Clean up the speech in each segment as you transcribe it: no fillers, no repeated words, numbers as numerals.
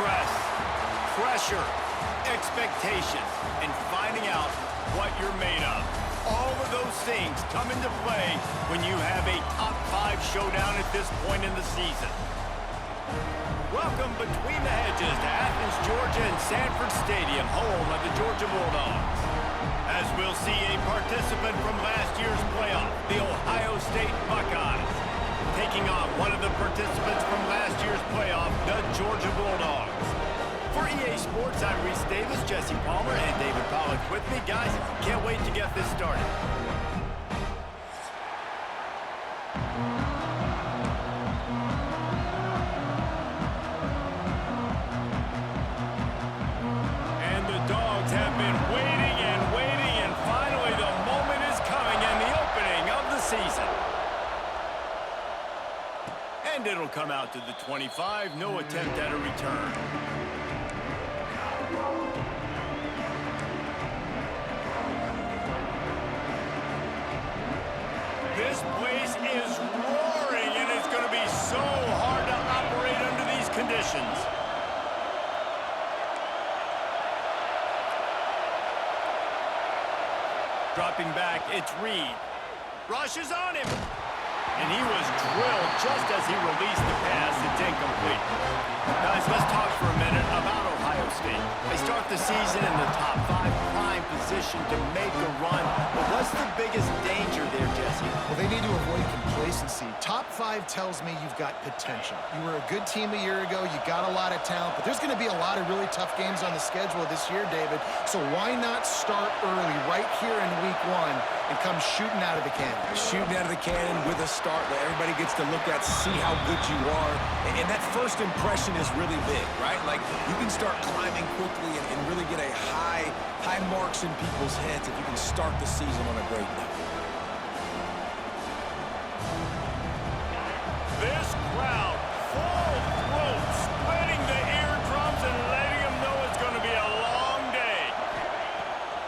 Stress, pressure, expectations, and finding out what you're made of. All of those things come into play when you have a top 5 showdown at this point in the season. Welcome between the hedges to Athens, Georgia and Sanford Stadium, home of the Georgia Bulldogs. As we'll see a participant from last year's playoff, the Ohio State Buckeyes, taking on one of the participants from last year's playoff, the Georgia Bulldogs. For EA Sports, I'm Reese Davis, Jesse Palmer, and David Pollack with me. Guys, can't wait to get this started. And the Dogs have been waiting, and finally the moment is coming and the opening of the season. And it'll come out to the 25, no attempt at a return. This place is roaring, and it's going to be so hard to operate under these conditions. Dropping back, it's Reed. Rushes on him. And he was drilled just as he released the pass. It's incomplete. Guys, let's talk for a minute about Ohio State. They start the season in the top 5, prime position to make a run. But what's the biggest danger there, Jesse? Well, they need to avoid complacency. Top 5 tells me you've got potential. You were a good team a year ago. You got a lot of talent. But there's going to be a lot of really tough games on the schedule this year, David. So why not start early right here in week 1 and come shooting out of the cannon? Shooting out of the cannon with a start that everybody gets to look at, see how good you are. And that first impression is really big, right? Like, you can start climbing quickly and really get a high marks in people's heads if you can start the season on a great note. This crowd, full throat, splitting the eardrums and letting them know it's going to be a long day.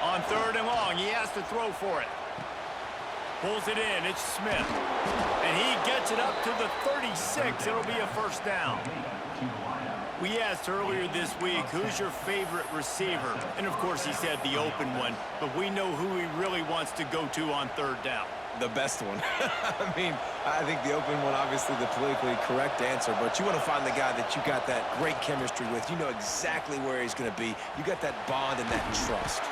On 3rd and long, he has to throw for it. Pulls it in, it's Smith. And he gets it up to the 36. It'll be a first down. We asked earlier this week, who's your favorite receiver? And of course he said the open one, but we know who he really wants to go to on 3rd down. The best one. I mean, I think the open one, obviously the politically correct answer, but you want to find the guy that you got that great chemistry with. You know exactly where he's going to be. You got that bond and that trust.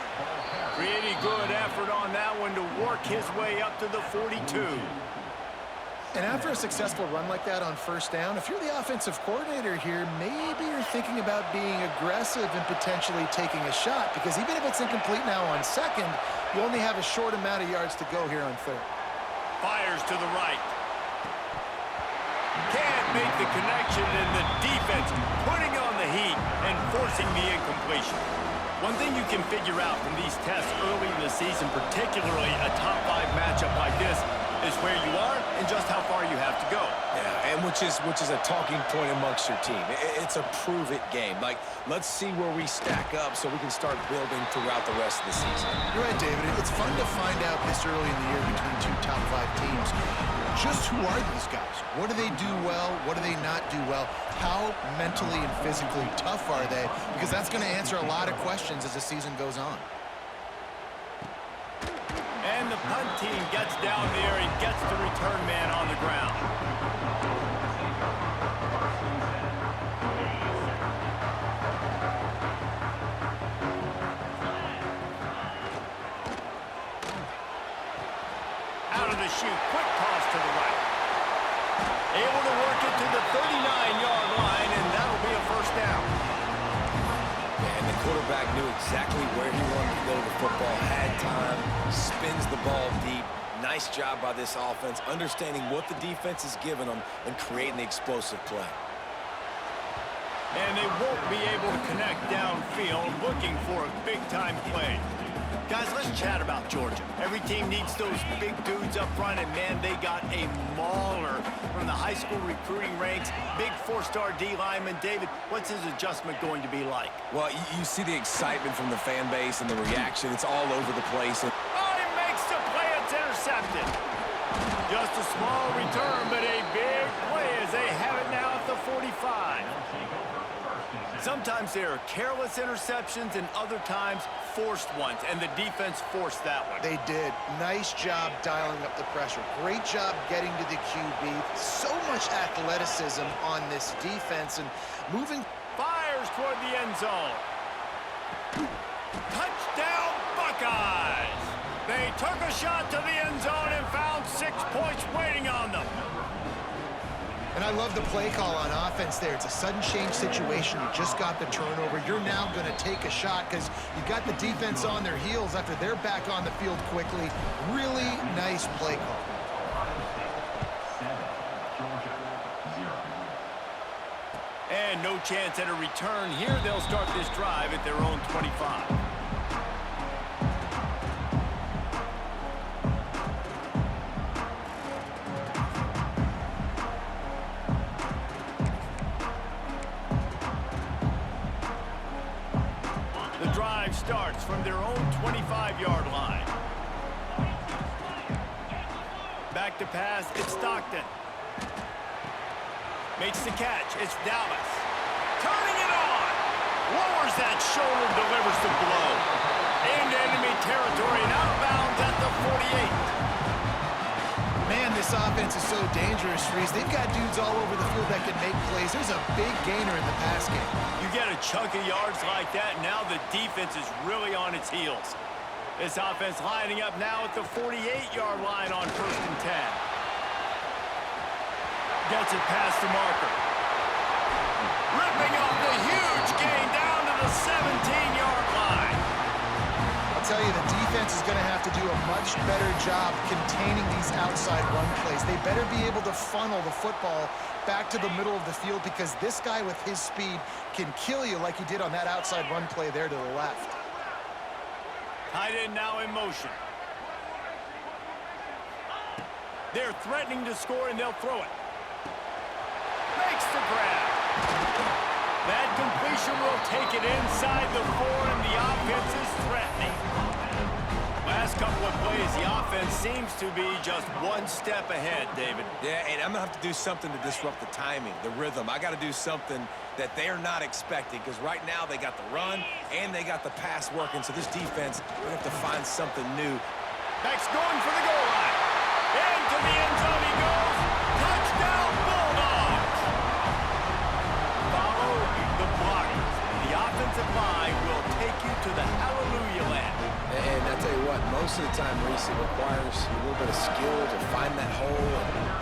Pretty good effort on that one to work his way up to the 42. And after a successful run like that on 1st down, if you're the offensive coordinator here, maybe you're thinking about being aggressive and potentially taking a shot, because even if it's incomplete now on 2nd, you only have a short amount of yards to go here on 3rd. Fires to the right. Can't make the connection, and the defense putting on the heat and forcing the incompletion. One thing you can figure out from these tests early in the season, particularly a top 5 matchup like this, is where you are and just how far you have to go. Yeah, and which is a talking point amongst your team. It's a prove-it game. Like, let's see where we stack up so we can start building throughout the rest of the season. You're right, David. It's fun to find out this early in the year between 2 top 5 teams. Just who are these guys? What do they do well? What do they not do well? How mentally and physically tough are they? Because that's going to answer a lot of questions as the season goes on. And the punt team gets down there and gets the return man on the ground. Out of the chute, quick toss to the right. Able to work it to the 39-yard line, and that'll be a first down. And the quarterback knew exactly where he wanted to go to the football, had time, spins the ball deep. Nice job by this offense, understanding what the defense is giving them and creating the explosive play. And they won't be able to connect downfield, looking for a big-time play. Guys, let's chat about Georgia. Every team needs those big dudes up front, and man, they got a mauler from the high school recruiting ranks. Big 4-star D lineman. David, what's his adjustment going to be like? Well, you see the excitement from the fan base and the reaction. It's all over the place. Oh, he makes the play. It's intercepted. Just a small return, but a big play as they have it now at the 45. Sometimes they are careless interceptions and other times forced ones, and the defense forced that one. They did. Nice job dialing up the pressure. Great job getting to the QB. So much athleticism on this defense and moving. Fires toward the end zone. Touchdown, Buckeyes! They took a shot to the end zone and found 6 points waiting on them. And I love the play call on offense there. It's a sudden change situation. You just got the turnover. You're now going to take a shot because you got the defense on their heels after they're back on the field quickly. Really nice play call. And no chance at a return here. They'll start this drive at their own 25. Starts from their own 25-yard line. Back to pass, it's Stockton. Makes the catch, it's Dallas. Turning it on! Lowers that shoulder, delivers the blow. Into enemy territory and out of bounds at the 48. Man, this offense is so dangerous, Reese. They've got dudes all over the field that can make plays. There's a big gainer in the pass game. You get a chunk of yards like that, now the defense is really on its heels. This offense lining up now at the 48-yard line on 1st and 10. Gets it past the marker. Ripping off the huge gain down to the 17-yard line. I'll tell you, the defense is going to have to do a much better job containing these outside run plays. They better be able to funnel the football back to the middle of the field because this guy with his speed can kill you like he did on that outside run play there to the left. Tight end now in motion. They're threatening to score, and they'll throw it. Makes the grab. That completion will take it inside the 4, and the offense is threatening. Last couple of plays, the offense seems to be just one step ahead, David. Yeah, and I'm going to have to do something to disrupt the timing, the rhythm. I got to do something that they're not expecting because right now they got the run and they got the pass working. So this defense, we have to find something new. Beck's going for the goal line. Into the end zone he goes. Touchdown, Bulldogs. Follow the blockers. The offensive line will take you to the hallelujah land. And I tell you what, most of the time, Reese, it requires a little bit of skill to find that hole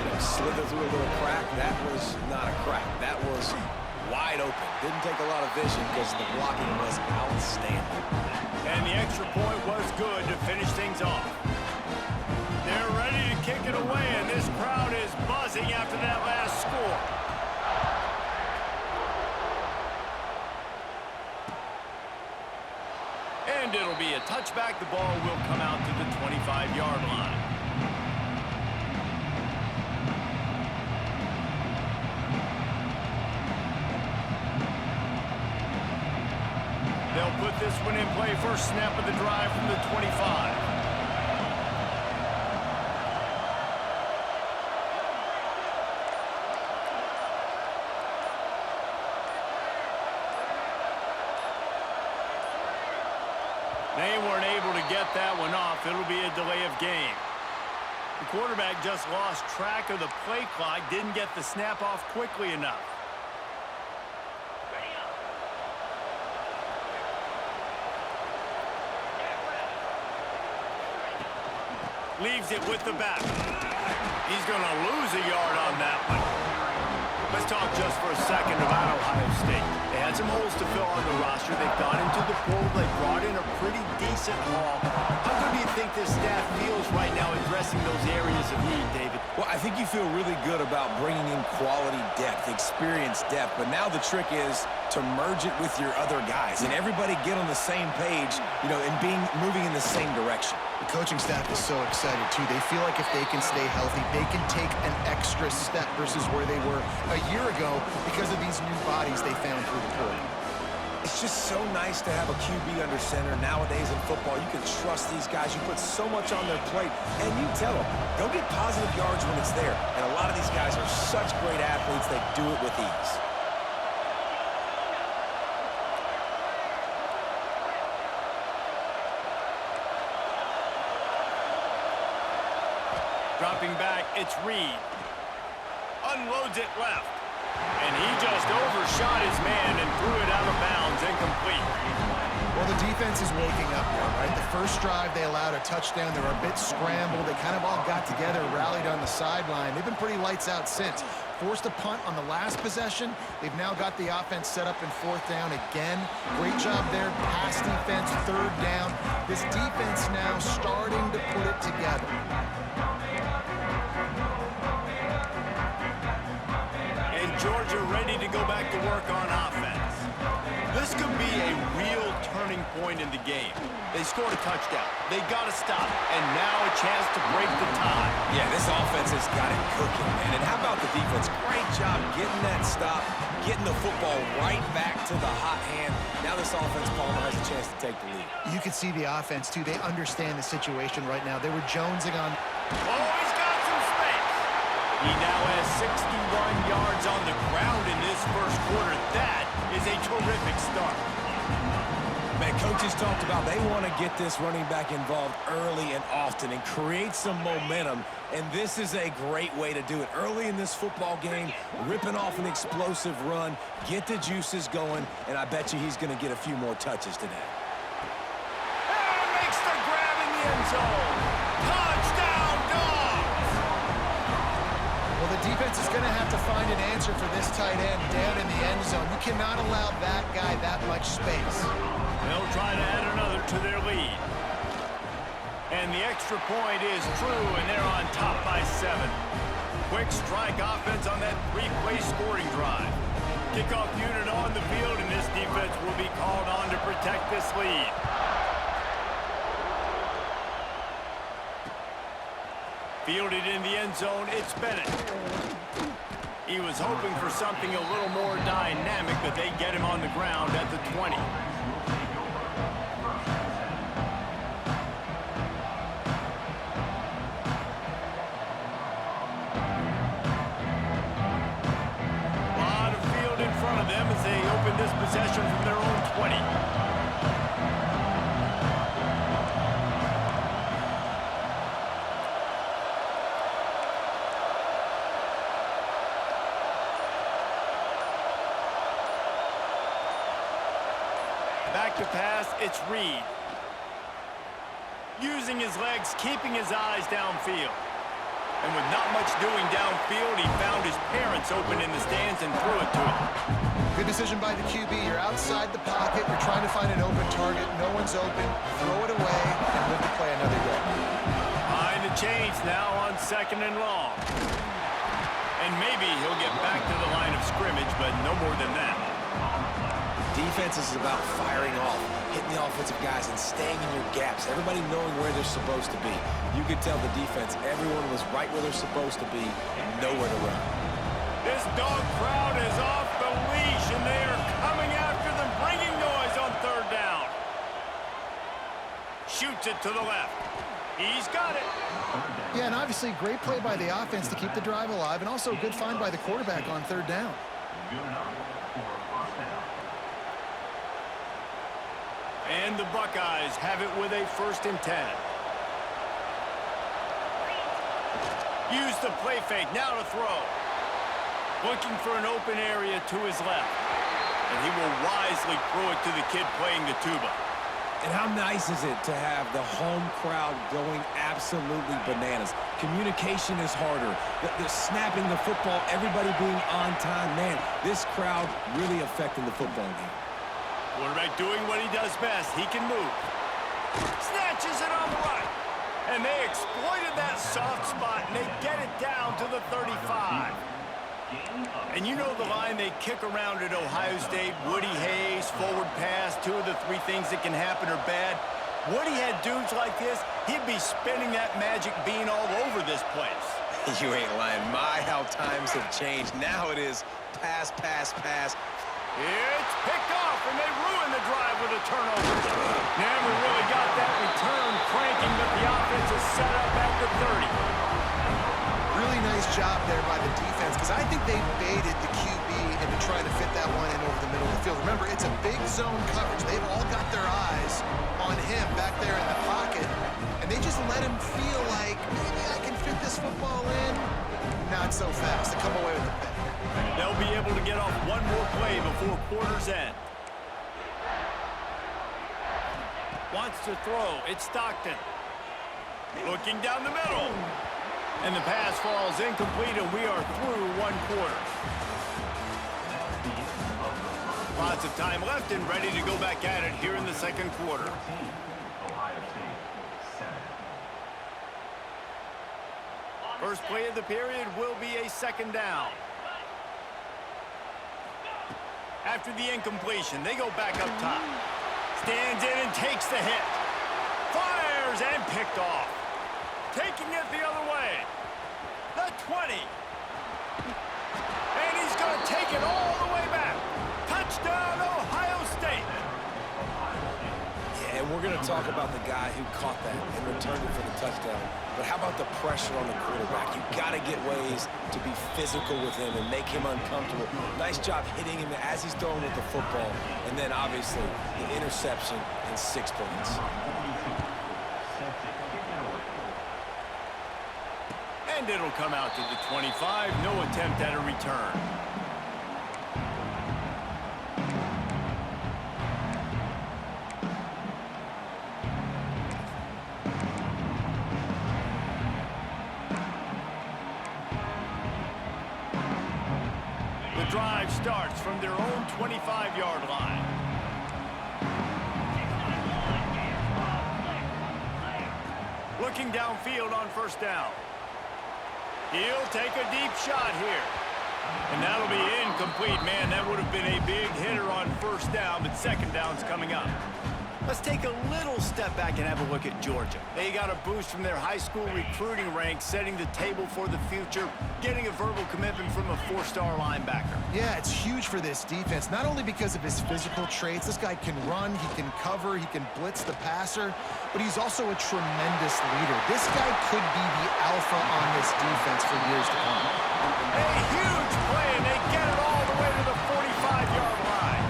and slither through a little crack. That was not a crack. That was wide open. Didn't take a lot of vision because the blocking was outstanding. And the extra point was good to finish things off. They're ready to kick it away, and this crowd is buzzing after that last score. And it'll be a touchback. The ball will come out to the 25-yard line. They'll put this one in play. First snap of the drive from the 25. They weren't able to get that one off. It'll be a delay of game. The quarterback just lost track of the play clock, didn't get the snap off quickly enough. Leaves it with the back. He's going to lose a yard on that one. Let's talk just for a second about Ohio State. They had some holes to fill on the roster. They've gone into the pool. They brought in a pretty decent haul. How good do you think this staff feels right now addressing those areas of need, David? Well, I think you feel really good about bringing in quality depth, experience depth. But now the trick is to merge it with your other guys and everybody get on the same page, you know, and moving in the same direction. The coaching staff is so excited, too. They feel like if they can stay healthy, they can take an extra step versus where they were a year ago because of these new bodies they found through the portal. It's just so nice to have a QB under center. Nowadays in football, you can trust these guys. You put so much on their plate, and you tell them, go get positive yards when it's there. And a lot of these guys are such great athletes, they do it with ease. Dropping back, it's Reed. Unloads it left. And he just overshot his man and threw it out of bounds, incomplete. Well, the defense is waking up now, right? The first drive, they allowed a touchdown. They were a bit scrambled. They kind of all got together, rallied on the sideline. They've been pretty lights out since. Forced a punt on the last possession. They've now got the offense set up in fourth down again. Great job there. Pass defense, third down. This defense now starting to put it together. And Georgia ready to go back to work on offense. This could be a real turning point in the game. They scored a touchdown. They got to stop. And now a chance to break the tie. Yeah, this offense has got it cooking, man. And how about the defense? Great job getting that stop, getting the football right back to the hot hand. Now this offense, Palmer, has a chance to take the lead. You can see the offense, too. They understand the situation right now. They were jonesing on. Oh, he's got some space. He now has 61 yards on the ground in this first quarter. That is a terrific start. Man, coaches talked about they want to get this running back involved early and often and create some momentum, and this is a great way to do it. Early in this football game, ripping off an explosive run, get the juices going, and I bet you he's going to get a few more touches today. And makes the grab in the end zone. Touchdown, Dogs! Well, the defense is going to have to find an answer for this tight end down in the end zone. You cannot allow that guy that much space. They'll try to add another to their lead. And the extra point is true, and they're on top by 7. Quick strike offense on that 3-play scoring drive. Kickoff unit on the field, and this defense will be called on to protect this lead. Fielded in the end zone, it's Bennett. He was hoping for something a little more dynamic, but they get him on the ground at the 20. As they open this possession from their own 20. Back to pass, it's Reed. Using his legs, keeping his eyes downfield. And with not much doing downfield, he found his parents open in the stands and threw it to him. Good decision by the QB. You're outside the pocket. You're trying to find an open target. No one's open. Throw it away and live to play another day. Behind the chains now on 2nd and long. And maybe he'll get back to the line of scrimmage, but no more than that. Defense is about firing off, hitting the offensive guys, and staying in your gaps. Everybody knowing where they're supposed to be. You could tell the defense, everyone was right where they're supposed to be, nowhere to run. This dog crowd is off the leash, and they are coming after them, bringing noise on 3rd down. Shoots it to the left. He's got it. Yeah, and obviously great play by the offense to keep the drive alive, and also a good find by the quarterback on 3rd down. And the Buckeyes have it with a 1st and 10. Use the play fake, now to throw. Looking for an open area to his left. And he will wisely throw it to the kid playing the tuba. And how nice is it to have the home crowd going absolutely bananas? Communication is harder. They're snapping the football, everybody being on time. Man, this crowd really affecting the football game. Quarterback doing what he does best. He can move. Snatches it on the right. And they exploited that soft spot, and they get it down to the 35. And you know the line they kick around at Ohio State, Woody Hayes, forward pass, 2 of the 3 things that can happen are bad. Woody had dudes like this, he'd be spinning that magic bean all over this place. You ain't lying. My, how times have changed. Now it is pass, pass, pass. It's picked off, and they ruin the drive with a turnover. Never really got that return cranking, but the offense is set up at the 30. Really nice job there by the defense, because I think they baited the QB into trying to fit that one in over the middle of the field. Remember, it's a big zone coverage. They've all got their eyes on him back there in the pocket, and they just let him feel like, maybe I can fit this football in? Not so fast. They come away with the pick. They'll be able to get off one more play before quarter's end. Wants to throw. It's Stockton. Looking down the middle. And the pass falls incomplete, and we are through one quarter. Lots of time left and ready to go back at it here in the second quarter. First play of the period will be a second down. After the incompletion, they go back up top. Stands in and takes the hit. Fires and picked off. Taking it the other way. The 20. And he's going to take it all the way back. Touchdown, Ohio State. Yeah, and we're going to talk about the guy who caught that and returned it for the touchdown. But how about the pressure on the quarterback? You got to get ways to be physical with him and make him uncomfortable. Nice job hitting him as he's throwing with the football. And then, obviously, the interception and 6 points. And it'll come out to the 25. No attempt at a return. The drive starts from their own 25-yard line. Looking downfield on first down. He'll take a deep shot here. And that'll be incomplete. Man, that would have been a big hitter on first down, but second down's coming up. Let's take a little step back and have a look at Georgia. They got a boost from their high school recruiting ranks, setting the table for the future, getting a verbal commitment from a 4-star linebacker. Yeah, it's huge for this defense, not only because of his physical traits. This guy can run, he can cover, he can blitz the passer, but he's also a tremendous leader. This guy could be the alpha on this defense for years to come. A huge play, and they get it all the way to the 45-yard line.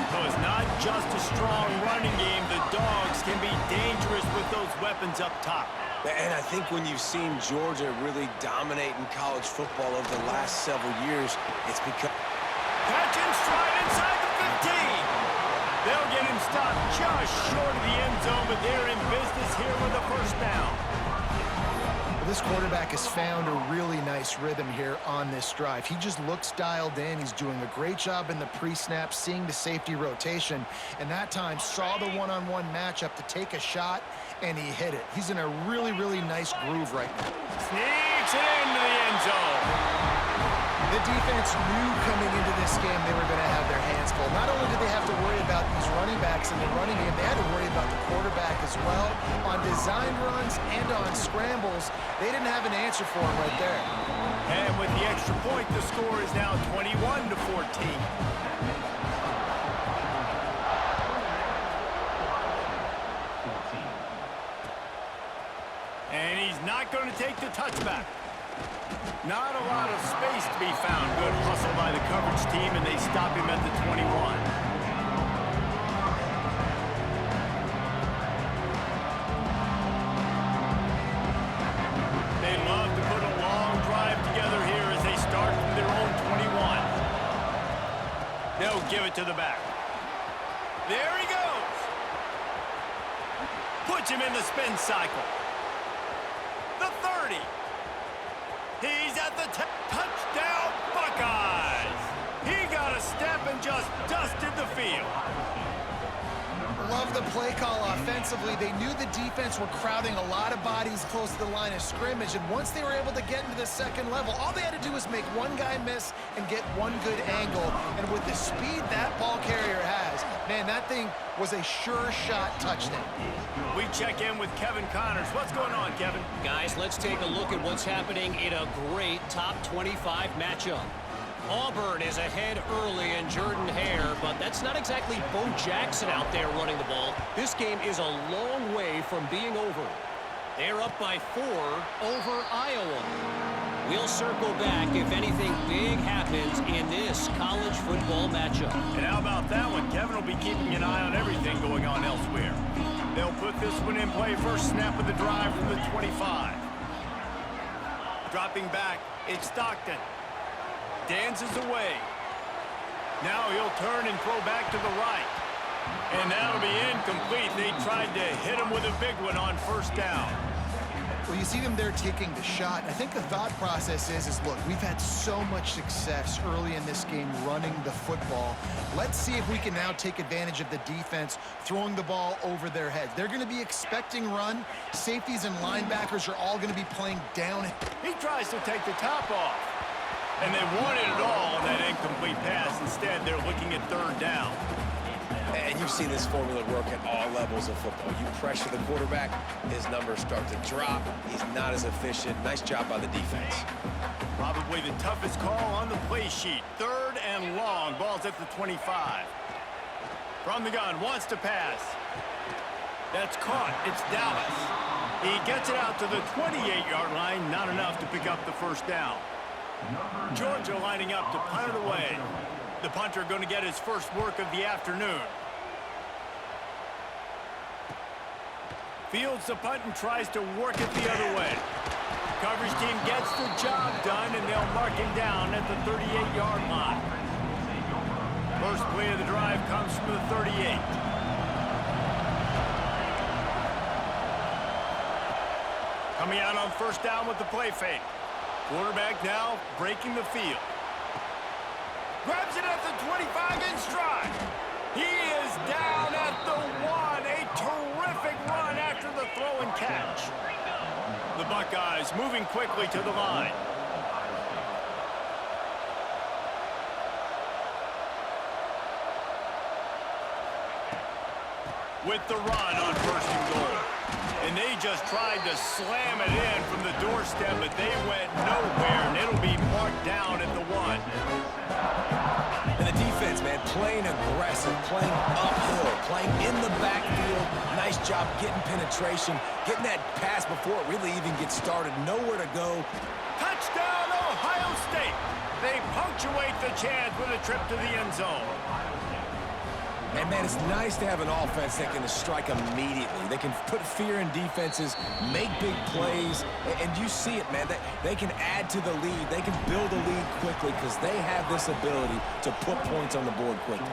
So it's not just a strong running game. The Dogs can be dangerous with those weapons up top. And I think when you've seen Georgia really dominate in college football over the last several years, it's because... Catch and stride inside the 15. They'll get him stopped just short of the end zone, but they're in business here with a first down. This quarterback has found a really nice rhythm here on this drive. He just looks dialed in. He's doing a great job in the pre-snap, seeing the safety rotation, and that time saw the one-on-one matchup to take a shot, and he hit it. He's in a really, really nice groove right now. Sneaks it into the end zone. The defense knew coming into this game they were going to have their hands full. Not only did they have to worry about these running backs in the running game, they had to worry about the quarterback as well. On design runs and on scrambles, they didn't have an answer for him right there. And with the extra point, the score is now 21-14. And he's not going to take the touchback. Not a lot of space to be found. Good hustle by the coverage team, and they stop him at the 21. They love to put a long drive together here as they start from their own 21. They'll give it to the back. There he goes. Puts him in the spin cycle. The 30. He's at the touchdown, Buckeyes! He got a step and just dusted the field. Love the play call offensively. They knew the defense were crowding a lot of bodies close to the line of scrimmage, and once they were able to get into the second level, all they had to do was make one guy miss and get one good angle. And with the speed that ball carrier has, man, that thing was a sure shot touchdown. We check in with Kevin Connors. What's going on, Kevin? Guys, let's take a look at what's happening in a great top 25 matchup. Auburn is ahead early in Jordan Hare, but that's not exactly Bo Jackson out there running the ball. This game is a long way from being over. They're up by 4 over Iowa. We'll circle back if anything big happens in this college football matchup. And how about that one? Kevin will be keeping an eye on everything going on elsewhere. They'll put this one in play. First snap of the drive from the 25. Dropping back, it's Stockton. Dances away. Now he'll turn and throw back to the right. And that'll be incomplete. They tried to hit him with a big one on first down. Well, you see them there taking the shot. I think the thought process is look, we've had so much success early in this game running the football. Let's see if we can now take advantage of the defense throwing the ball over their heads. They're going to be expecting run. Safeties and linebackers are all going to be playing down. He tries to take the top off. And they wanted it all on that incomplete pass. Instead, they're looking at third down. And you've seen this formula work at all levels of football. You pressure the quarterback, his numbers start to drop. He's not as efficient. Nice job by the defense. Probably the toughest call on the play sheet. Third and long. Ball's at the 25. From the gun, wants to pass. That's caught. It's Dallas. He gets it out to the 28-yard line. Not enough to pick up the first down. Georgia lining up to punt it away. The punter going to get his first work of the afternoon. Fields the punt and tries to work it the other way. Coverage team gets the job done, and they'll mark him down at the 38-yard line. First play of the drive comes from the 38. Coming out on first down with the play fake. Quarterback now breaking the field. Grabs it at the 25 in stride. He is down at the 1. A terrific run after the throw and catch. The Buckeyes moving quickly to the line. With the run on first and goal. And they just tried to slam it in from the doorstep, but they went nowhere, and it'll be marked down at the 1. And the defense, man, playing aggressive, playing uphill, playing in the backfield. Nice job getting penetration, getting that pass before it really even gets started. Nowhere to go. Touchdown, Ohio State. They punctuate the chance with a trip to the end zone. And, man, it's nice to have an offense that can strike immediately. They can put fear in defenses, make big plays, and you see it, man. They can add to the lead. They can build a lead quickly because they have this ability to put points on the board quickly.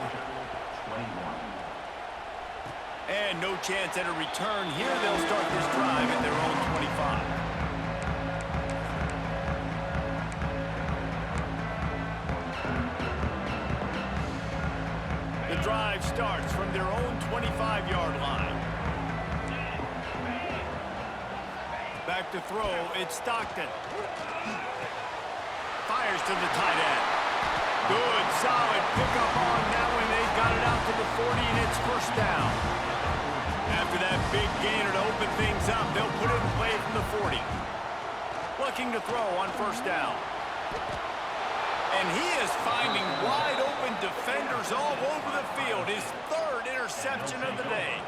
And no chance at a return here. They'll start this drive at their own 25. The drive starts from their own 25-yard line. Back to throw, it's Stockton. Fires to the tight end. Good, solid pickup on that one. They got it out to the 40, and it's first down. After that big gainer to open things up, they'll put it in play from the 40. Looking to throw on first down. And he is finding wide-open defenders all over the field. His third interception of the day.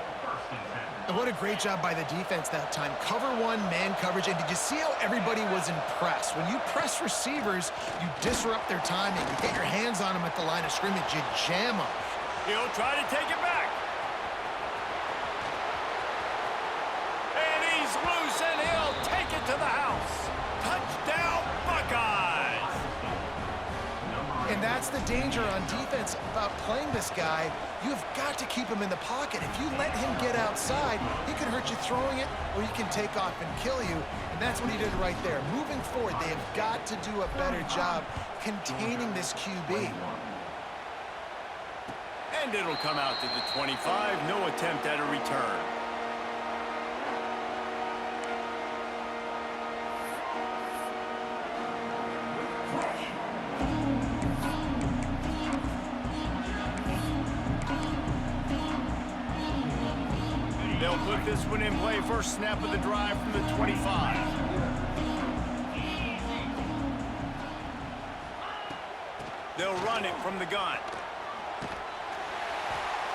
And what a great job by the defense that time. Cover one, man coverage. And did you see how everybody was impressed? When you press receivers, you disrupt their timing. You get your hands on them at the line of scrimmage. You jam them. He'll try to take it back. And he's loose, and he'll take it to the house. Touchdown, Buckeyes! And that's the danger on defense about playing this guy. You've got to keep him in the pocket. If you let him get outside, he can hurt you throwing it, or he can take off and kill you. And that's what he did right there. Moving forward, they have got to do a better job containing this QB. And it'll come out to the 25. No attempt at a return. They'll put this one in play. First snap of the drive from the 25. They'll run it from the gun.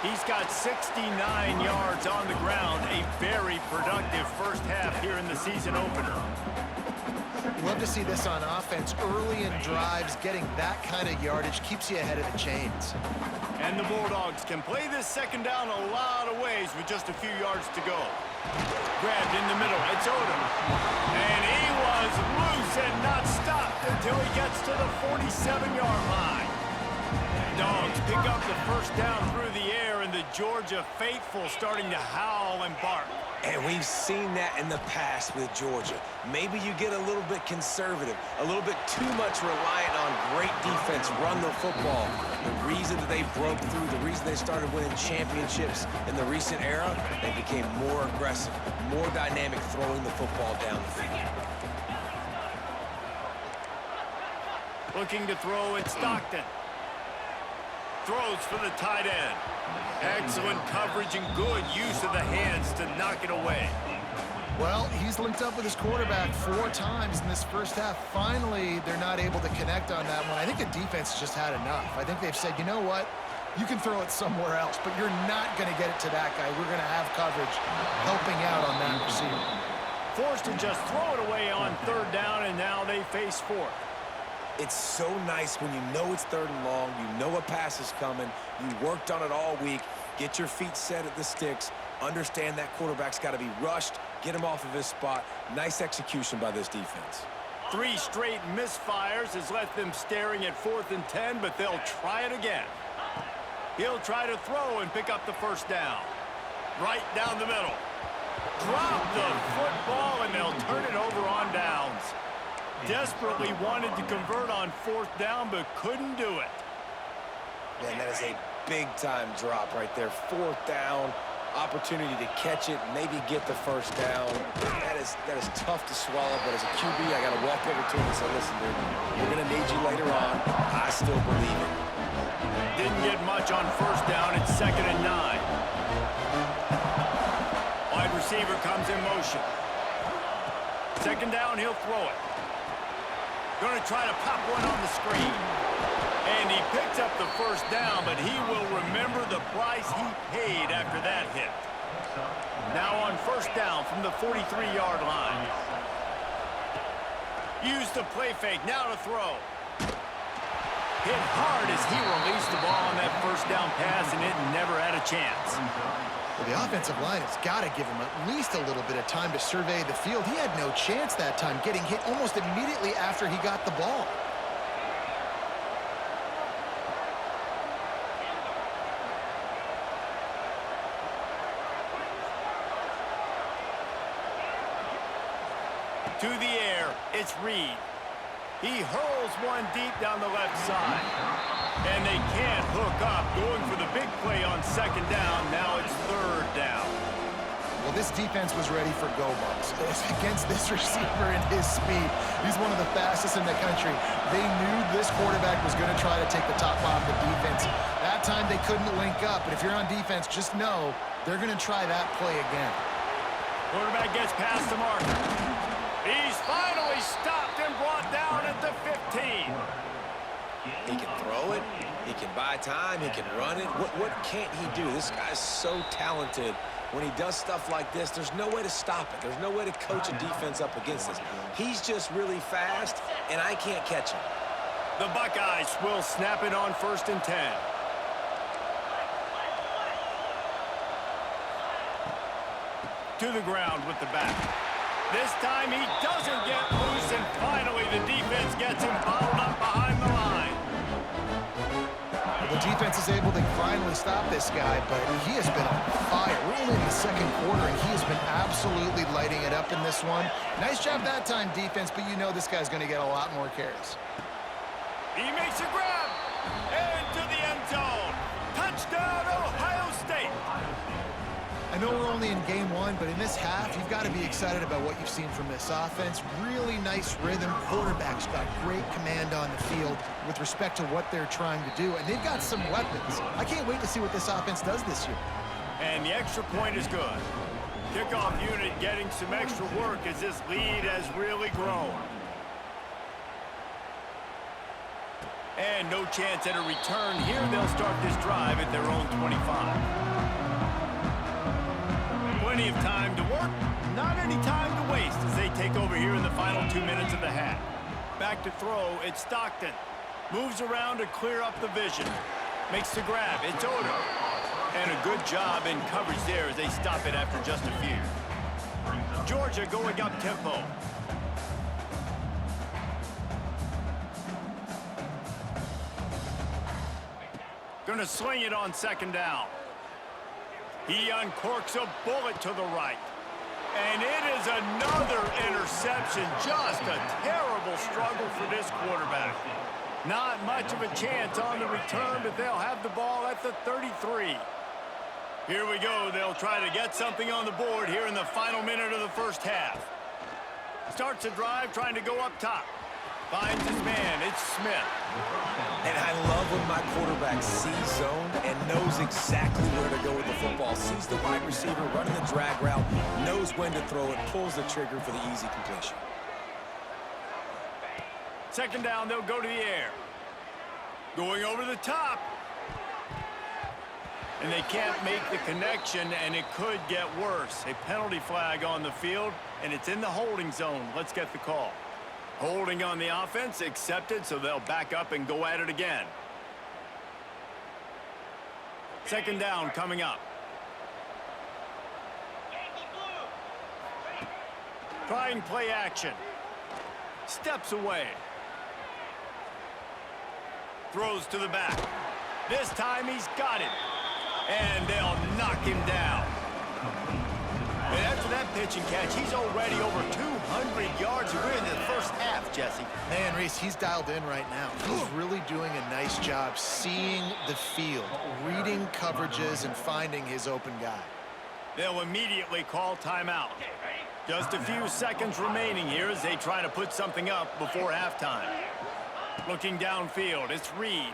He's got 69 yards on the ground. A very productive first half here in the season opener. Love to see this on offense. Early in drives, getting that kind of yardage keeps you ahead of the chains. And the Bulldogs can play this second down a lot of ways with just a few yards to go. Grabbed in the middle. It's Odom. And he was loose and not stopped until he gets to the 47-yard line. Dogs pick up the first down through the air, and the Georgia faithful starting to howl and bark. And we've seen that in the past with Georgia. Maybe you get a little bit conservative, a little bit too much reliant on great defense, run the football. The reason that they broke through, the reason they started winning championships in the recent era, they became more aggressive, more dynamic throwing the football down the field. Looking to throw, it's Stockton. Throws for the tight end. Excellent coverage and good use of the hands to knock it away. Well, he's linked up with his quarterback 4 times in this first half. Finally, they're not able to connect on that one. I think the defense just had enough. I think they've said, you know what? You can throw it somewhere else, but you're not going to get it to that guy. We're going to have coverage helping out on that receiver. Forced to just throw it away on third down, and now they face fourth. It's so nice when you know it's 3rd and long, you know a pass is coming, you worked on it all week, get your feet set at the sticks, understand that quarterback's got to be rushed, get him off of his spot. Nice execution by this defense. 3 straight misfires has left them staring at 4th and 10, but they'll try it again. He'll try to throw and pick up the first down. Right down the middle. Drop the football, and they'll turn it over on downs. Desperately wanted to convert on 4th down, but couldn't do it. Man, that is a big-time drop right there. 4th down, opportunity to catch it, maybe get the first down. That is tough to swallow, but as a QB, I got to walk over to him and say, listen, dude, we're going to need you later on. I still believe it. Didn't get much on first down. It's 2nd and 9. Wide receiver comes in motion. 2nd down, he'll throw it. Going to try to pop one on the screen. And he picks up the first down, but he will remember the price he paid after that hit. Now on first down from the 43-yard line. Use the play fake, now to throw. Hit hard as he released the ball on that first down pass, and it never had a chance. Well, the offensive line has got to give him at least a little bit of time to survey the field. He had no chance that time, getting hit almost immediately after he got the ball. To the air, it's Reed. He hurls one deep down the left side. And they can't hook up, going for the big play on 2nd down. Now it's 3rd down. Well, this defense was ready for go-bumps. Against this receiver and his speed, he's one of the fastest in the country. They knew this quarterback was going to try to take the top off the defense. That time they couldn't link up, but if you're on defense, just know they're going to try that play again. Quarterback gets past the marker. He's finally stopped and brought down at the 15. He can throw it, he can buy time, he can run it. What can't he do? This guy's so talented. When he does stuff like this, there's no way to stop it. There's no way to coach a defense up against this. He's just really fast, and I can't catch him. The Buckeyes will snap it on 1st and 10. To the ground with the back. This time he doesn't get loose, and finally the defense gets him bottled up behind the line. The defense is able to finally stop this guy, but he has been on fire. We're only in the 2nd quarter, and he has been absolutely lighting it up in this one. Nice job that time, defense, but you know this guy's going to get a lot more carries. He makes a grab, and to the end zone. Touchdown, Ohio State. I know we're only in game 1, but in this half, you've got to be excited about what you've seen from this offense. Really nice rhythm. Quarterback's got great command on the field with respect to what they're trying to do, and they've got some weapons. I can't wait to see what this offense does this year. And the extra point is good. Kickoff unit getting some extra work as this lead has really grown. And no chance at a return here. They'll start this drive at their own 25. Plenty of time to work, not any time to waste as they take over here in the final 2 minutes of the half. Back to throw, it's Stockton. Moves around to clear up the vision. Makes the grab. It's Odom. And a good job in coverage there as they stop it after just a few. Georgia going up tempo. Gonna sling it on second down. He uncorks a bullet to the right. And it is another interception. Just a terrible struggle for this quarterback. Not much of a chance on the return, but they'll have the ball at the 33. Here we go. They'll try to get something on the board here in the final minute of the first half. Starts a drive trying to go up top. Finds his man. It's Smith. And I love when my quarterback sees zone and knows exactly where to go with the football. Sees the wide receiver running the drag route, knows when to throw it, pulls the trigger for the easy completion. Second down, they'll go to the air. Going over the top. And they can't make the connection, and it could get worse. A penalty flag on the field, and it's in the holding zone. Let's get the call. Holding on the offense, accepted, so they'll back up and go at it again. Second down coming up. Trying play action. Steps away. Throws to the back. This time he's got it. And they'll knock him down. And after that pitch and catch, he's already over 200 yards. We're in the first half, Jesse. Man, Reese, he's dialed in right now. He's really doing a nice job seeing the field, reading coverages, and finding his open guy. They'll immediately call timeout. Just a few seconds remaining here as they try to put something up before halftime. Looking downfield, it's Reed.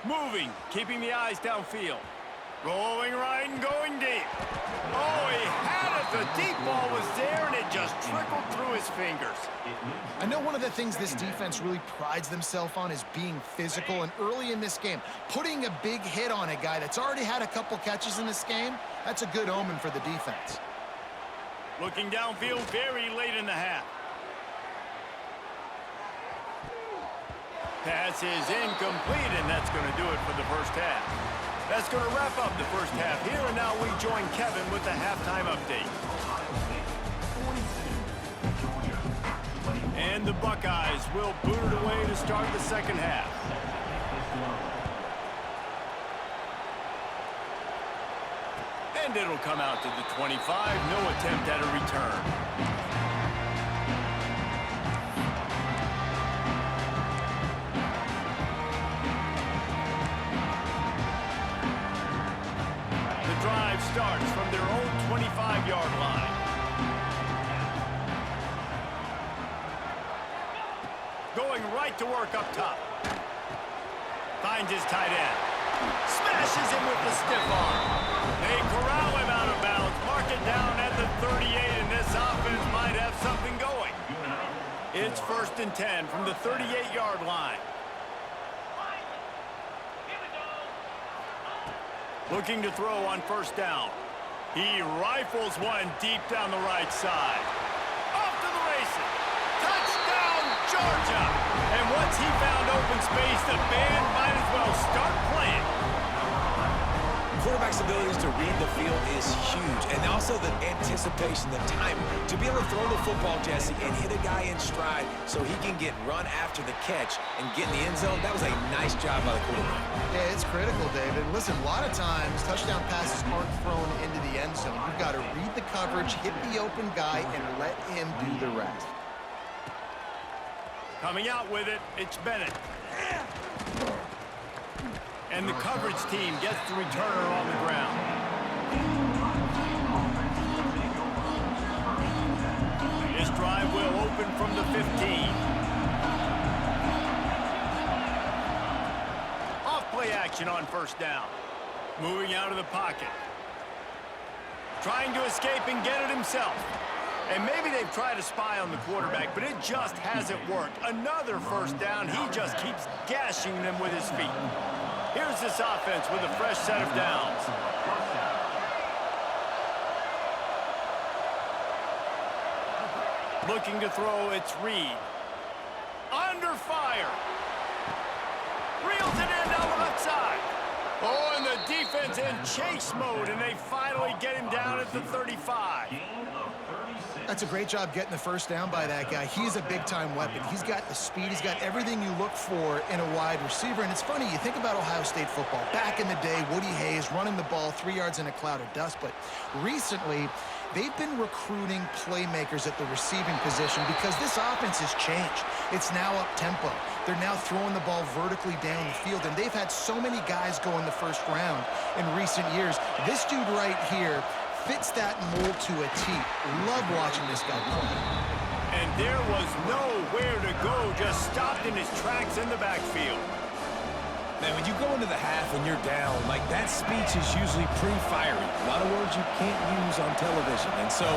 Moving, keeping the eyes downfield. Rolling right and going deep. Oh, he had it. The deep ball was there, and it just trickled through his fingers. I know one of the things this defense really prides themselves on is being physical, and early in this game, putting a big hit on a guy that's already had a couple catches in this game, that's a good omen for the defense. Looking downfield very late in the half. Pass is incomplete, and that's going to do it for the first half. That's going to wrap up the first half here, and now we join Kevin with the halftime update. And the Buckeyes will boot it away to start the second half. And it'll come out to the 25. No attempt at a return. Drive starts from their own 25-yard line. Going right to work up top. Finds his tight end. Smashes him with the stiff arm. They corral him out of bounds. Mark it down at the 38, and this offense might have something going. It's 1st and 10 from the 38-yard line. Looking to throw on first down. He rifles one deep down the right side. Off to the races. Touchdown, Georgia! And once he found open space, the band might as well start playing. Quarterback's abilities to read the field is huge, and also the anticipation, the timing. To be able to throw the football, Jesse, and hit a guy in stride so he can get run after the catch and get in the end zone, that was a nice job by the quarterback. Yeah, it's critical, David. Listen, a lot of times, touchdown passes aren't thrown into the end zone. You've got to read the coverage, hit the open guy, and let him do the rest. Coming out with it, it's Bennett. And the coverage team gets the returner on the ground. This drive will open from the 15. Off play action on first down. Moving out of the pocket. Trying to escape and get it himself. And maybe they've tried to spy on the quarterback, but it just hasn't worked. Another first down. He just keeps gashing them with his feet. Here's this offense with a fresh set of downs. Looking to throw, it's Reed. Under fire. Reels it in down the left side. Oh, and the defense in chase mode, and they finally get him down at the 35. That's a great job getting the first down by that guy. He's a big-time weapon. He's got the speed. He's got everything you look for in a wide receiver. And it's funny, you think about Ohio State football. Back in the day, Woody Hayes running the ball 3 yards in a cloud of dust. But recently, they've been recruiting playmakers at the receiving position because this offense has changed. It's now up-tempo. They're now throwing the ball vertically down the field, and they've had so many guys go in the first round in recent years. This dude right here fits that mold to a T. Love watching this guy play. And there was nowhere to go, just stopped in his tracks in the backfield. Man, when you go into the half and you're down, like, that speech is usually pretty fiery. A lot of words you can't use on television. And so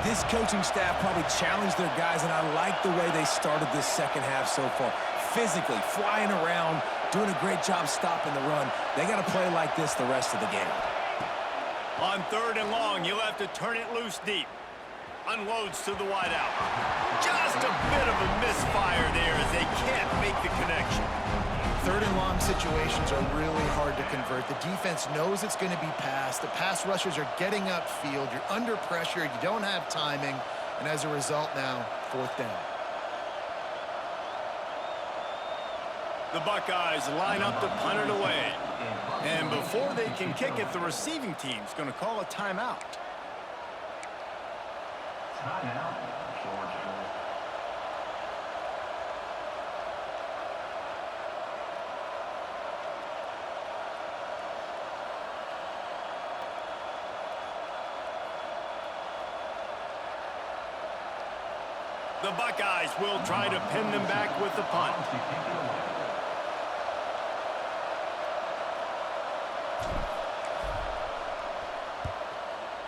this coaching staff probably challenged their guys, and I like the way they started this second half so far. Physically, flying around, doing a great job stopping the run. They got to play like this the rest of the game. On 3rd and long, you'll have to turn it loose deep. Unloads to the wideout. Just a bit of a misfire there as they can't make the connection. 3rd and long situations are really hard to convert. The defense knows it's going to be passed. The pass rushers are getting upfield. You're under pressure. You don't have timing. And as a result now, 4th down. The Buckeyes line up to punt it away. And before they can kick it, the receiving team's going to call a timeout. Timeout, Georgia. The Buckeyes will try to pin them back with the punt.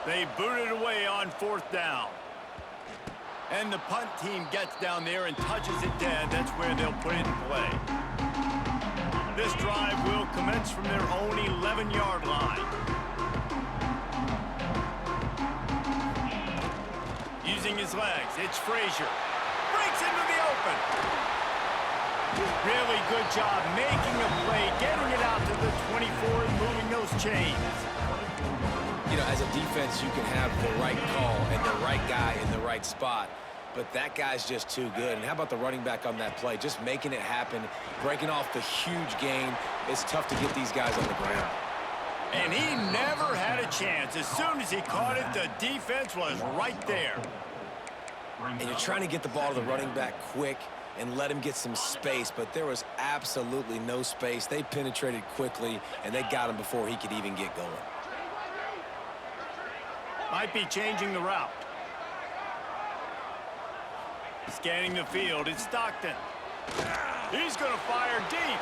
They boot it away on 4th down. And the punt team gets down there and touches it dead. That's where they'll put it in play. This drive will commence from their own 11-yard line. Using his legs, it's Frazier. Breaks into the open. Really good job making a play, getting it out to the 24 and moving those chains. You know, as a defense, you can have the right call and the right guy in the right spot, but that guy's just too good. And how about the running back on that play? Just making it happen, breaking off the huge gain. It's tough to get these guys on the ground. And he never had a chance. As soon as he caught it, the defense was right there. And you're trying to get the ball to the running back quick and let him get some space, but there was absolutely no space. They penetrated quickly, and they got him before he could even get going. Might be changing the route. Scanning the field, it's Stockton. He's going to fire deep.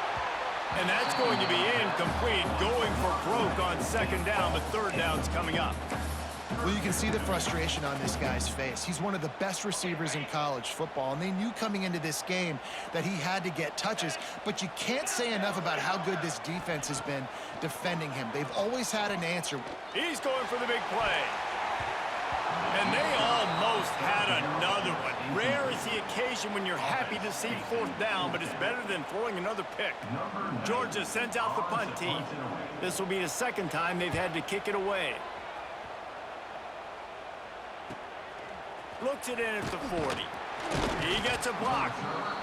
And that's going to be incomplete, going for broke on 2nd down, but 3rd down's coming up. Well, you can see the frustration on this guy's face. He's one of the best receivers in college football, and they knew coming into this game that he had to get touches, but you can't say enough about how good this defense has been defending him. They've always had an answer. He's going for the big play. And they almost had another one. Rare is the occasion when you're happy to see 4th down, but it's better than throwing another pick. Georgia sends out the punt team. This will be the 2nd time they've had to kick it away. Looks it in at the 40. He gets a block.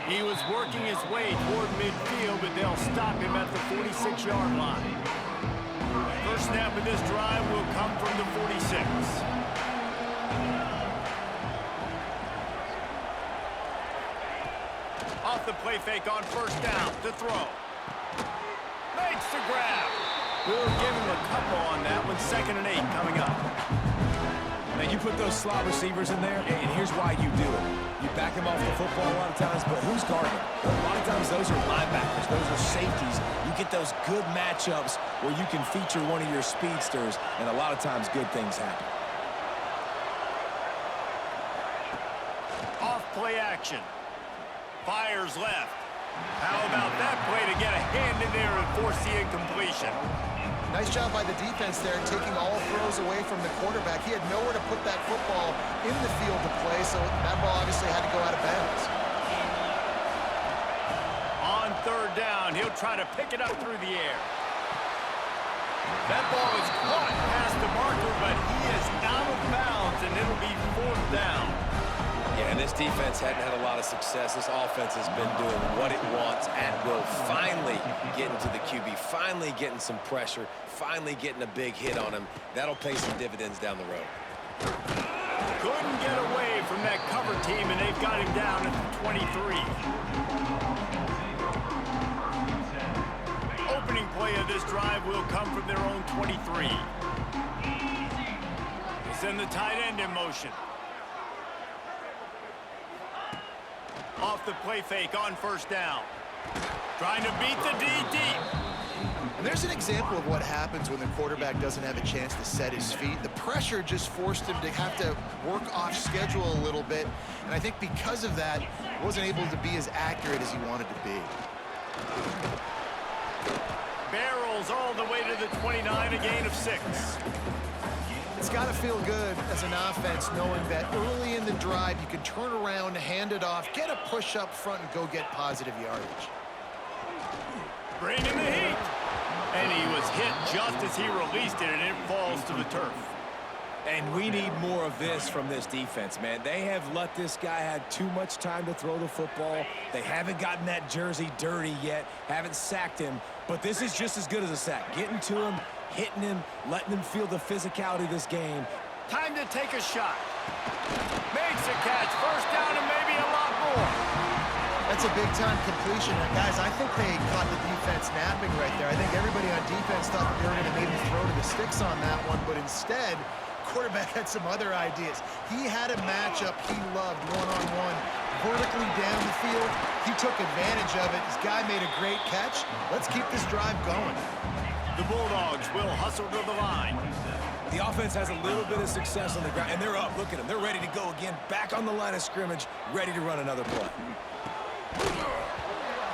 He was working his way toward midfield, but they'll stop him at the 46-yard line. First snap of this drive will come from the 46. Off the play fake on 1st down to throw. Makes the grab. We'll give him a couple on that one. 2nd and 8 coming up. Now, you put those slot receivers in there, and here's why you do it. You back them off the football a lot of times, but who's guarding them? A lot of times those are linebackers. Those are safeties. You get those good matchups where you can feature one of your speedsters, and a lot of times good things happen. Off play action. Fires left. How about that play to get a hand in there and force the incompletion? Nice job by the defense there, taking all throws away from the quarterback. He had nowhere to put that football in the field to play, so that ball obviously had to go out of bounds. On 3rd down, down. He'll try to pick it up through the air. That ball is caught past the marker, but he is out of bounds, and it'll be 4th down. Yeah, and this defense hadn't had a lot of success. This offense has been doing what it wants at will. Finally getting to the QB, finally getting some pressure, finally getting a big hit on him. That'll pay some dividends down the road. Couldn't get away from that cover team, and they've got him down at the 23. Opening play of this drive will come from their own 23. He's in the tight end in motion. Off the play fake on 1st down. Trying to beat the D deep. And there's an example of what happens when the quarterback doesn't have a chance to set his feet. The pressure just forced him to have to work off schedule a little bit. And I think because of that, he wasn't able to be as accurate as he wanted to be. Barrels all the way to the 29, a gain of 6. It's got to feel good as an offense knowing that early in the drive you can turn around, hand it off, get a push up front, and go get positive yardage. Bringing the heat. And he was hit just as he released it, and it falls to the turf. And we need more of this from this defense, man. They have let this guy have too much time to throw the football. They haven't gotten that jersey dirty yet, haven't sacked him. But this is just as good as a sack. Getting to him, hitting him, letting him feel the physicality of this game. Time to take a shot. Makes a catch. 1st down and maybe a lot more. That's a big-time completion. And guys, I think they caught the defense napping right there. I think everybody on defense thought that they were going to maybe throw to the sticks on that one, but instead, quarterback had some other ideas. He had a matchup he loved, one-on-one, vertically down the field. He took advantage of it. This guy made a great catch. Let's keep this drive going. The Bulldogs will hustle to the line. The offense has a little bit of success on the ground, and they're up. Look at them. They're ready to go again, back on the line of scrimmage, ready to run another play.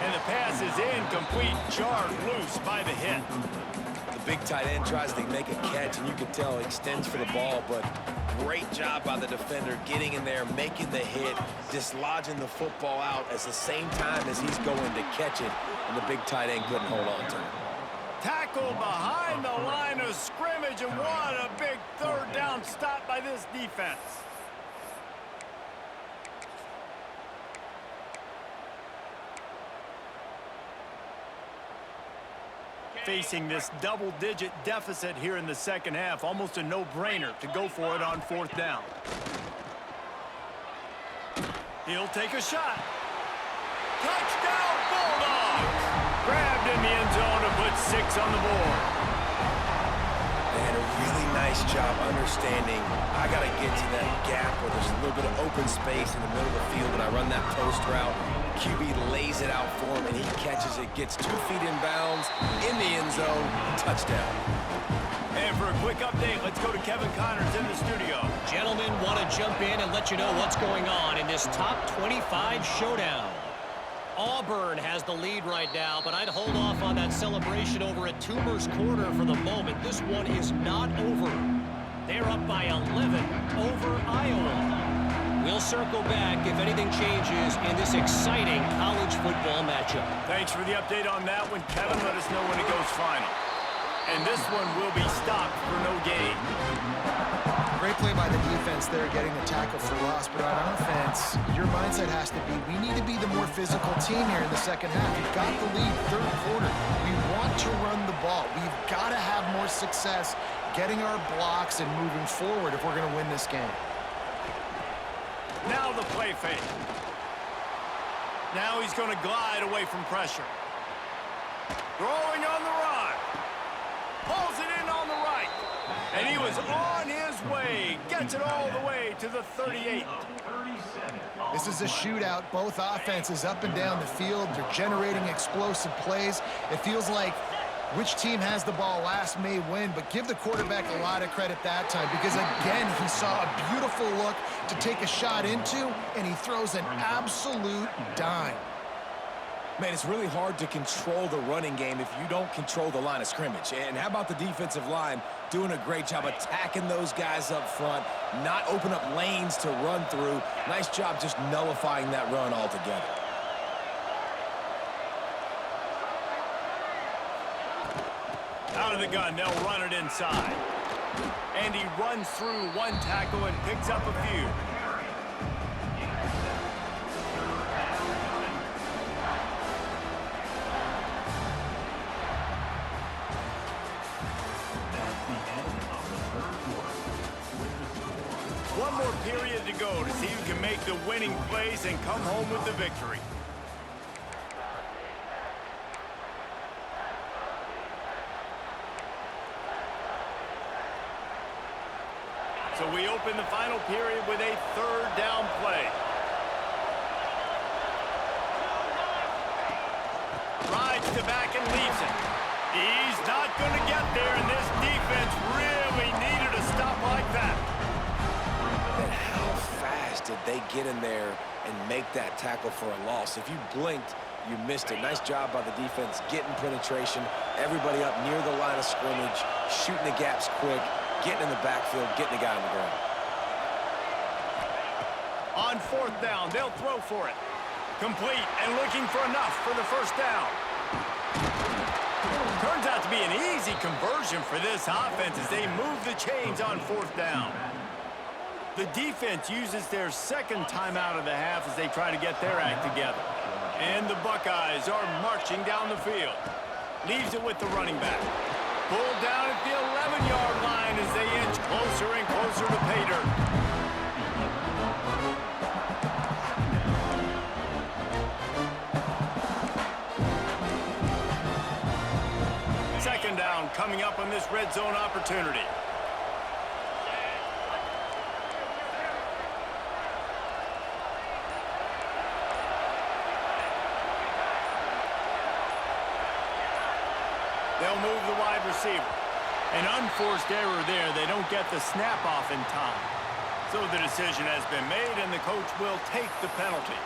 And the pass is incomplete, jarred loose by the hit. The big tight end tries to make a catch, and you can tell he extends for the ball, but great job by the defender getting in there, making the hit, dislodging the football out at the same time as he's going to catch it, and the big tight end couldn't hold on to it. Tackle behind the line of scrimmage, and what a big 3rd down stop by this defense. Facing this double-digit deficit here in the 2nd half, almost a no-brainer to go for it on 4th down. He'll take a shot. Touchdown, Bulldogs! Grabbed in the end zone to put 6 on the board. And a really nice job understanding I got to get to that gap where there's a little bit of open space in the middle of the field when I run that post route. QB lays it out for him, and he catches it, gets 2 feet in bounds, in the end zone, touchdown. And for a quick update, let's go to Kevin Connors in the studio. Gentlemen, want to jump in and let you know what's going on in this top 25 showdown. Auburn has the lead right now, but I'd hold off on that celebration over at Toomer's Corner for the moment. This one is not over. They're up by 11 over Iowa. We'll circle back if anything changes in this exciting college football matchup. Thanks for the update on that one, Kevin. Let us know when it goes final. And this one will be stopped for no gain. Great play by the defense there, getting the tackle for loss. But on offense, your mindset has to be, we need to be the more physical team here in the 2nd half. We've got the lead, 3rd quarter. We want to run the ball. We've got to have more success getting our blocks and moving forward if we're going to win this game. Now the play fake. Now he's going to glide away from pressure. Throwing on the run. Pulls it in on the right. And he was on his way. Gets it all the way to the 38. This is a shootout. Both offenses up and down the field. They're generating explosive plays. It feels like which team has the ball last may win, but give the quarterback a lot of credit that time because, again, he saw a beautiful look to take a shot into, and he throws an absolute dime. Man, it's really hard to control the running game if you don't control the line of scrimmage. And how about the defensive line doing a great job attacking those guys up front, not open up lanes to run through. Nice job just nullifying that run altogether. Out of the gun, they'll run it inside. And he runs through one tackle and picks up a few. One more period to go to see who can make the winning plays and come home with the victory. So we open the final period with a third down play. Rides to back and leaves it. He's not going to get there, and this defense really needed a stop like that. And how fast did they get in there and make that tackle for a loss? If you blinked, you missed it. Nice job by the defense getting penetration. Everybody up near the line of scrimmage, shooting the gaps quick, getting in the backfield, getting the guy on the ground. On fourth down, they'll throw for it. Complete and looking for enough for the first down. Turns out to be an easy conversion for this offense as they move the chains on fourth down. The defense uses their second timeout of the half as they try to get their act together. And the Buckeyes are marching down the field. Leaves it with the running back. Pulled down at the 11-yard line as they inch closer and closer to pay dirt. Second down coming up on this red zone opportunity. They'll move the wide receiver. An unforced error there. They don't get the snap off in time. So the decision has been made, and the coach will take the penalty.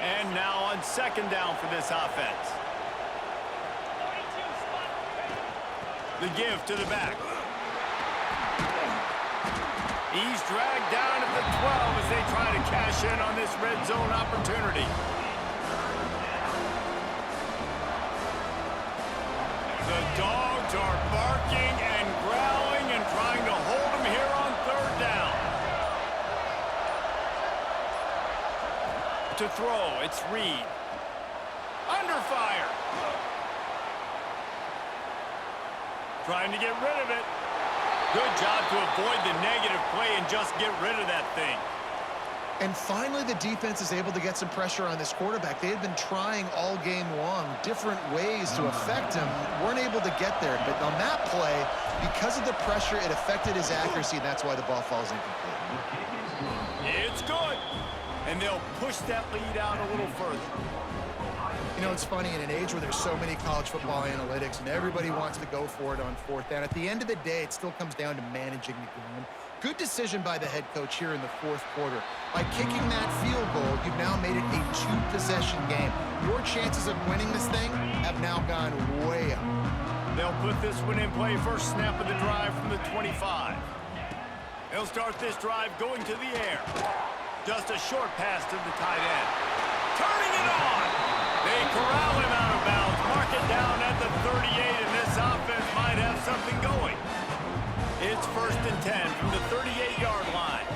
And now on second down for this offense. The give to the back. He's dragged down at the 12 as they try to cash in on this red zone opportunity. The dogs are barking and growling and trying to hold him here on third down. To throw, it's Reed. Under fire. Trying to get rid of it. Good job to avoid the negative play and just get rid of that thing. And finally, the defense is able to get some pressure on this quarterback. They had been trying all game long different ways to affect him. Weren't able to get there. But on that play, because of the pressure, it affected his accuracy, and that's why the ball falls incomplete. It's good. And they'll push that lead out a little further. You know, it's funny, in an age where there's so many college football analytics and everybody wants to go for it on fourth down, at the end of the day, it still comes down to managing the game. Good decision by the head coach here in the fourth quarter. By kicking that field goal, you've now made it a two-possession game. Your chances of winning this thing have now gone way up. They'll put this one in play. First snap of the drive from the 25. They'll start this drive going to the air. Just a short pass to the tight end. Turning it on! They corral him out of bounds, mark it down at the 38, and this offense might have something going. It's 1st and 10 from the 38-yard line.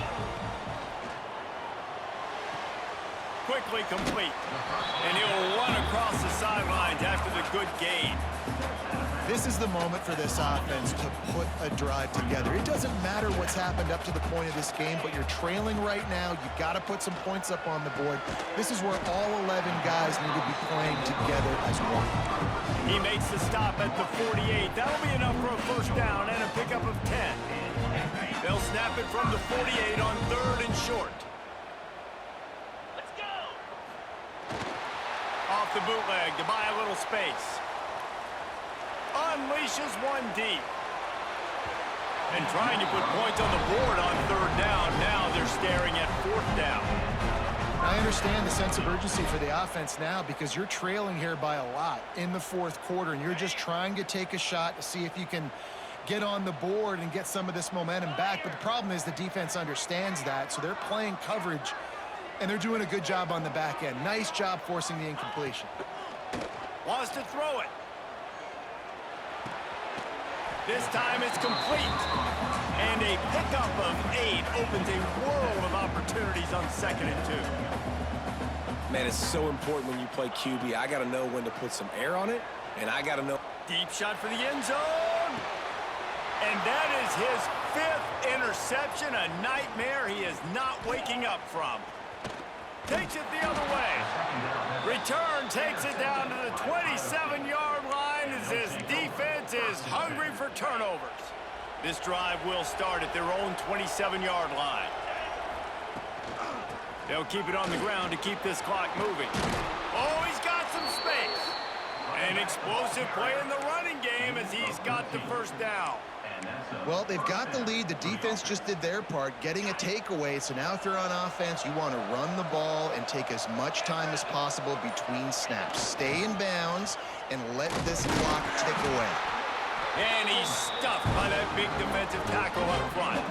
Quickly complete, and he'll run across the sidelines after the good gain. This is the moment for this offense to put a drive together. It doesn't matter what's happened up to the point of this game, but you're trailing right now. You've got to put some points up on the board. This is where all 11 guys need to be playing together as one. He makes the stop at the 48. That'll be enough for a first down and a pickup of 10. They'll snap it from the 48 on 3rd and short. Let's go! Off the bootleg to buy a little space. Unleashes one deep. And trying to put points on the board on 3rd down. Now they're staring at 4th down. I understand the sense of urgency for the offense now because you're trailing here by a lot in the fourth quarter, and you're just trying to take a shot to see if you can get on the board and get some of this momentum back. But the problem is the defense understands that, so they're playing coverage. and they're doing a good job on the back end. Nice job forcing the incompletion. Wants to throw it. This time it's complete. And a pickup of 8 opens a world of opportunities on 2nd and 2. Man, it's so important when you play QB. I got to know when to put some air on it, and I got to know. Deep shot for the end zone. And that is his 5th interception, a nightmare he is not waking up from. Takes it the other way. Return takes it down to the 27-yard line as this defense is hungry for turnovers. This drive will start at their own 27-yard line. They'll keep it on the ground to keep this clock moving. Oh, he's got some space. An explosive play in the running game as he's got the first down. Well, they've got the lead. The defense just did their part, getting a takeaway. So now if you're on offense, you want to run the ball and take as much time as possible between snaps. Stay in bounds and let this clock tick away. And he's stuffed by that big defensive tackle up front.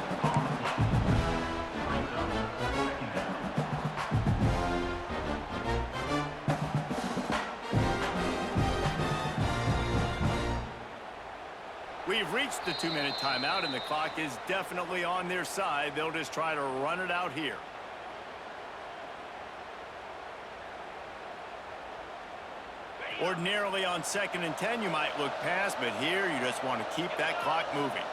We've reached the 2-minute timeout, and the clock is definitely on their side. They'll just try to run it out here. Ordinarily on 2nd and 10, you might look past, but here you just want to keep that clock moving.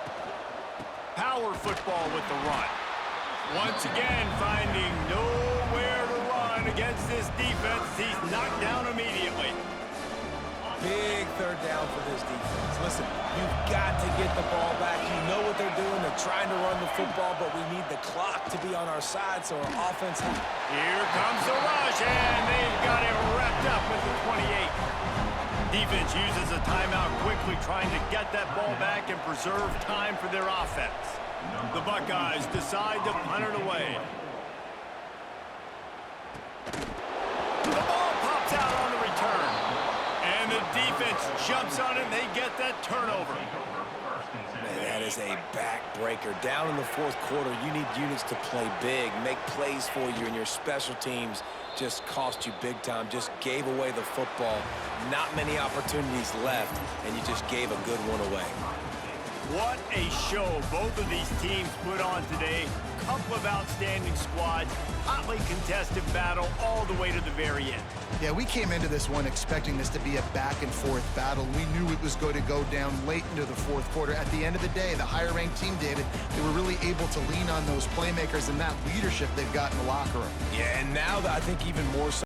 Power football with the run. Once again, finding nowhere to run against this defense. He's knocked down immediately. Big 3rd down for this defense. Listen, you've got to get the ball back. You know what they're doing. They're trying to run the football, but we need the clock to be on our side so our offense... Here comes the rush, and they've got it wrapped up with the 28. Defense uses a timeout quickly, trying to get that ball back and preserve time for their offense. The Buckeyes decide to punt it away. The ball pops out on the return. And the defense jumps on it, and they get that turnover. Man, that is a backbreaker. Down in the 4th quarter, you need units to play big, make plays for you, and your special teams just cost you big time, just gave away the football. Not many opportunities left, and you just gave a good one away. What a show both of these teams put on today. Couple of outstanding squads, hotly contested battle all the way to the very end. Yeah, we came into this one expecting this to be a back-and-forth battle. We knew it was going to go down late into the 4th quarter. At the end of the day, the higher-ranked team, David, they were really able to lean on those playmakers and that leadership they've got in the locker room. Yeah, and now I think even more so.